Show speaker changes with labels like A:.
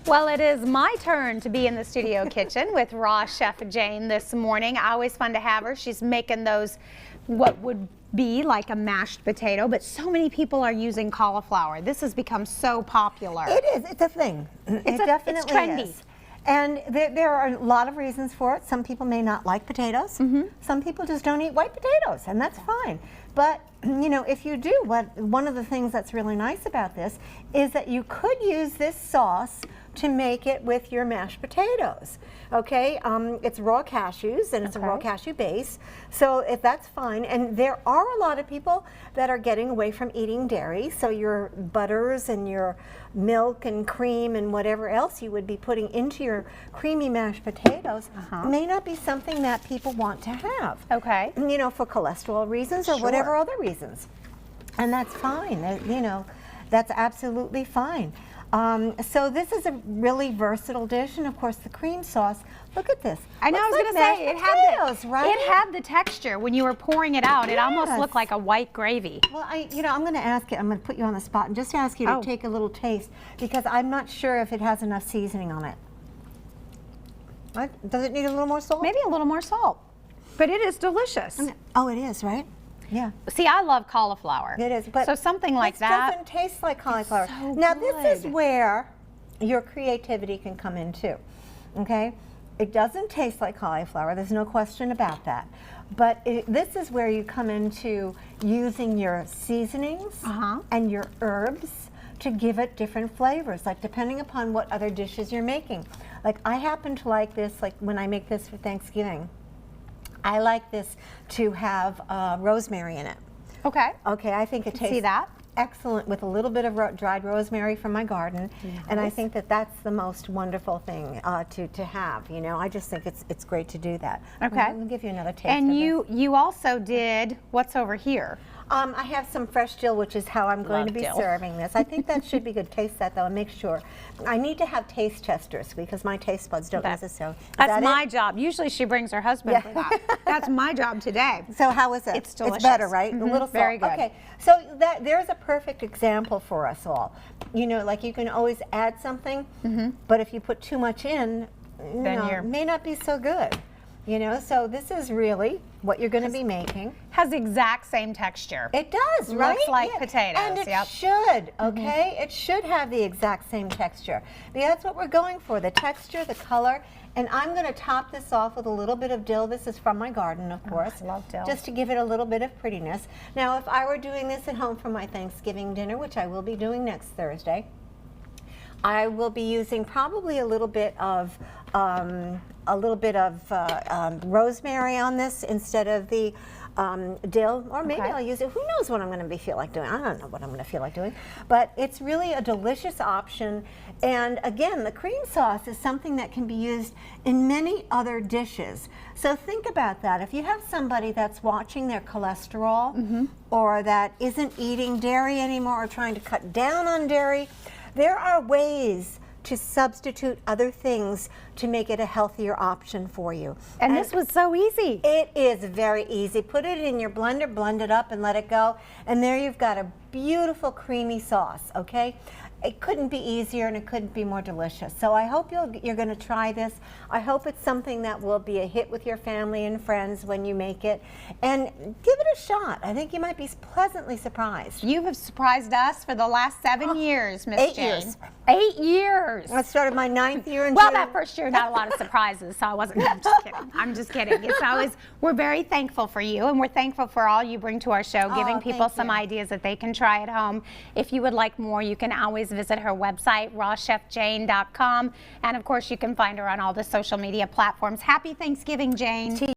A: Well, it is my turn to be in the studio kitchen with Raw Chef Jane this morning. Always fun to have her. She's making those, what would be like a mashed potato, but so many people are using cauliflower. This has become so popular.
B: It is. It's a thing. It definitely
A: it's trendy.
B: is. And there are a lot of reasons for it. Some people may not like potatoes. Some people just don't eat white potatoes, and that's fine. But you know, if you do, one of the things that's really nice about this is that you could use this sauce to make it with your mashed potatoes. Okay, it's raw cashews and it's a raw cashew base, so if that's fine. And there are a lot of people that are getting away from eating dairy, so your butters and your milk and cream and whatever else you would be putting into your creamy mashed potatoes may not be something that people want to have.
A: Okay.
B: You know, for cholesterol reasons or whatever other reasons. And that's fine, you know, that's absolutely fine. So this is a really versatile dish, and of course the cream sauce. Look at this.
A: I know. I was going to say it had the texture when you were pouring it out. It almost looked like a white gravy.
B: Well, you know, I'm going to ask you. I'm going to put you on the spot and just ask you to take a little taste, because I'm not sure if it has enough seasoning on it. Does it need a little more salt?
A: Maybe a little more salt, but it is delicious.
B: Oh, it is, right? Yeah.
A: See, I love cauliflower.
B: It is, but
A: so something like that
B: doesn't taste like cauliflower.
A: So
B: now
A: good.
B: This is where your creativity can come in too. Okay, it doesn't taste like cauliflower. There's no question about that. But this is where you come into using your seasonings and your herbs to give it different flavors, like depending upon what other dishes you're making. Like I happen to like this, like when I make this for Thanksgiving. I like this to have rosemary in it. Okay. Okay, I think it tastes excellent with a little bit of dried rosemary from my garden, and I think that that's the most wonderful thing to have. You know, I just think it's great to do that. Okay. I'm going to give you another taste.
A: And you also did what's over here.
B: I have some fresh dill, which is how I'm going to be serving this. I think that should be good. Taste that though and make sure. I need to have taste testers because my taste buds don't necessarily.
A: That's my job. Usually she brings her husband for that. That's my job today.
B: So how is it?
A: It's delicious.
B: It's better, right? A little salt.
A: Very good.
B: Okay, so there's a perfect example for us all. You know, like you can always add something, but if you put too much in, it may not be so good. You know, so this is really what you're going to be making.
A: Has the exact same texture.
B: It does, right?
A: Looks like potatoes.
B: And it should, okay? It should have the exact same texture. Because that's what we're going for, the texture, the color. And I'm going to top this off with a little bit of dill. This is from my garden, of course.
A: I love dill.
B: Just to give it a little bit of prettiness. Now, if I were doing this at home for my Thanksgiving dinner, which I will be doing next Thursday, I will be using probably a little bit of rosemary on this instead of the dill, or maybe I'll use it. Who knows what I'm going to feel like doing? I don't know what I'm going to feel like doing, but it's really a delicious option. And again, the cream sauce is something that can be used in many other dishes. So think about that. If you have somebody that's watching their cholesterol or that isn't eating dairy anymore or trying to cut down on dairy, there are ways to substitute other things to make it a healthier option for you.
A: And this was so easy.
B: It is very easy. Put it in your blender, blend it up and let it go, and there you've got a beautiful creamy sauce, okay? It couldn't be easier and it couldn't be more delicious. So I hope you're going to try this. I hope it's something that will be a hit with your family and friends when you make it. And give it a shot. I think you might be pleasantly surprised.
A: You have surprised us for the last 7 years, Miss Jane.
B: 8 years.
A: 8 years.
B: I started my 9th year in
A: Well,
B: June.
A: that first year, not a lot of surprises, so I wasn't. I'm just kidding. I'm just kidding. It's always, we're very thankful for you, and we're thankful for all you bring to our show, giving people some ideas that they can try at home. If you would like more, you can always visit her website, rawchefjane.com, and of course, you can find her on all the social media platforms. Happy Thanksgiving, Jane.